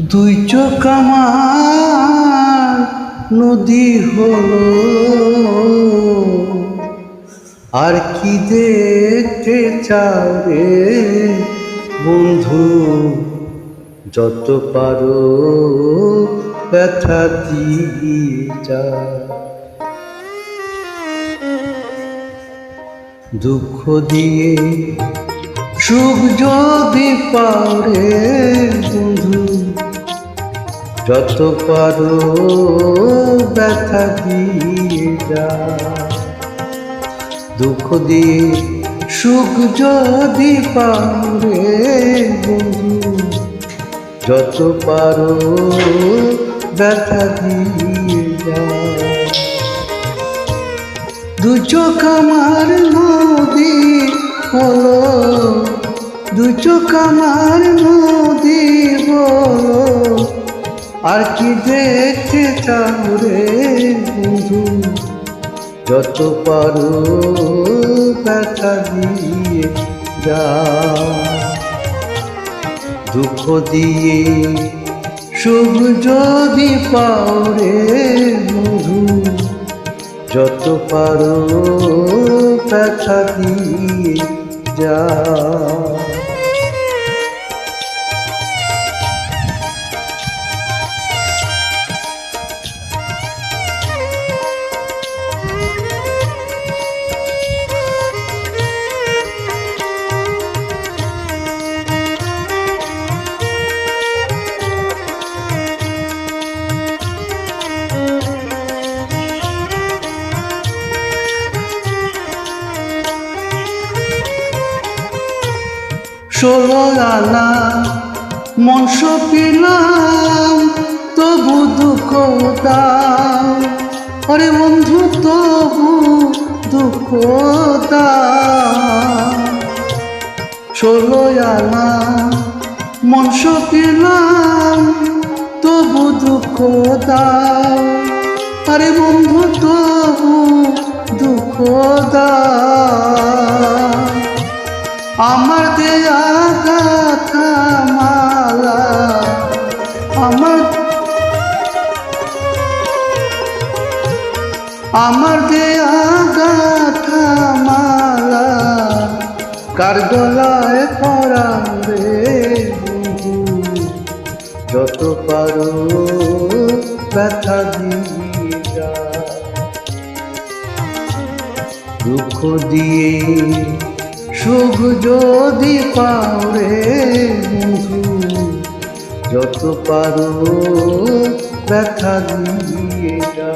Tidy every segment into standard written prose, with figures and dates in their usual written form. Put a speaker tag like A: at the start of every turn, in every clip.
A: দুই চোখ আমার নদী হলো, আর কি দেখতে চাও রে বন্ধু, যত পারো ব্যথা দিয়ে যা। দুঃখ দিয়ে সুখ যদি পাও রে বন্ধু, যত পারো ব্যথা দিয়ে যা। দুঃখ দিয়ে সুখ যদি পাও রে বন্ধু, যত পারো ব্যথা দিয়ে যা। দু চোখ আমার নদী হলো, দু চোখ আমার নদী হলো, আর কি দেখতে চাও রে বন্ধু, যত পারো ব্যথা দিয়ে যা। দুঃখ দিয়ে সুখ যদি পাও রে বন্ধু, যত পারো ব্যথা দিয়ে যা। ষোলো আনা মন সপিলাম, তবু দুঃখ দাও আরে বন্ধু, তবু দুঃখ দাও। ষোলো আনা মন সপিলাম, তবু দুঃখ দাও আরে বন্ধু, তবু দুঃখ দাও। আমার দেয়া গাথা মালা, আমার দেয়া গাথা মালা, কার গলায় পরাও রে বন্ধু, যত পারো ব্যথা দিয়ে যা। দুঃখ দিয়ে সুখ যদি পাও রে বন্ধু, যত পারো ব্যথা দিয়ে যা।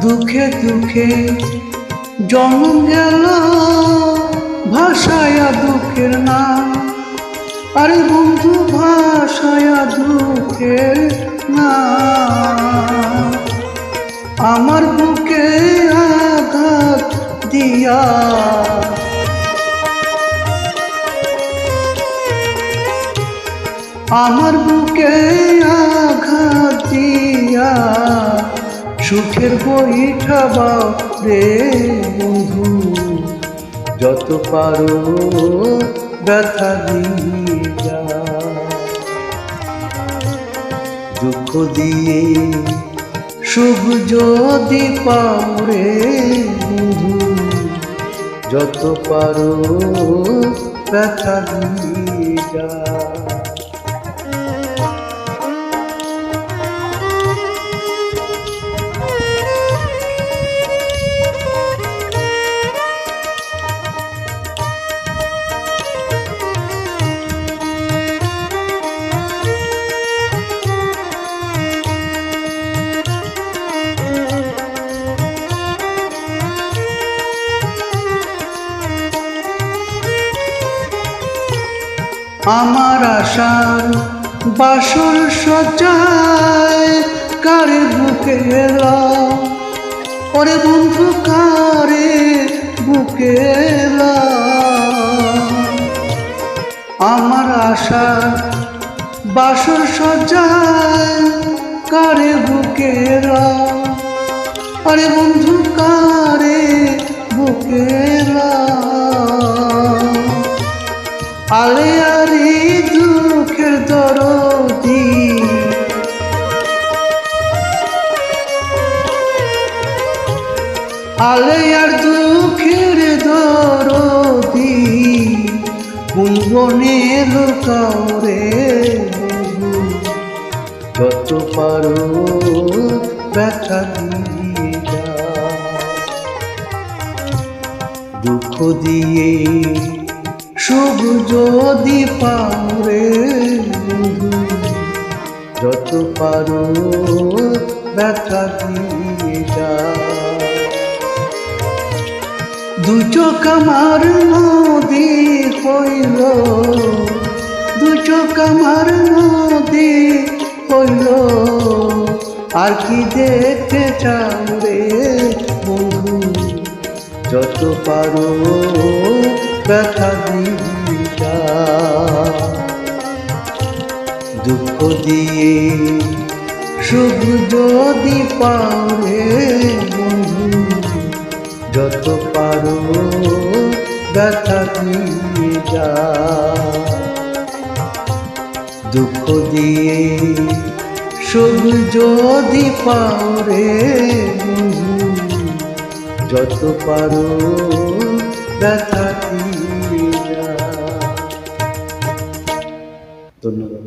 A: দুঃখে দুঃখে জন্ম গেল, ভাষায়া দুঃখের নাম আরে বন্ধু, ভাষায়া দুঃখের নাম। আমার বুকে আঘাত দিয়া, আমার বুকে আঘাত দিয়া, সুখের বইটা বাও রে বন্ধু, যত পারো ব্যথা দিয়ে যা। দুঃখ দিয়ে সুখ যদি পাও রে বন্ধু, যত পারো ব্যথা দিয়ে যা। আমার আশার বাসর সজ্জায় কারে বুকে এলাম, ওরে বন্ধু কারে বুকে এলাম। আমার আশা বাসর সজ্জায় কারে বুকে এলাম, আরে বন্ধু কারে বুকে এলাম। আলে আরে দুঃখের দরদি, আলে আর দুঃখের দরদি, কোন বনে লুকাও রে বন্ধু, যত পারো ব্যথা দিয়ে যাও। দুঃখ দিয়ে সুখ যদি পাও রে বন্ধু, যত পারো ব্যথা দিয়ে যাও। দু চোখ আমার নদী হইল, দু চোখ আমার নদী হইল, আর কি দেখতে চাও রে বন্ধু, যত পারো ব্যথা দিয়ে যাও। দুঃখ দিয়ে সুখ যদি পাও রে বন্ধু, যত পারো ব্যথা দিয়ে যাও। দুঃখ দিয়ে সুখ যদি পাও রে বন্ধু, যত পারো ব্যথা দিয়ে যাও। ধন্যবাদ।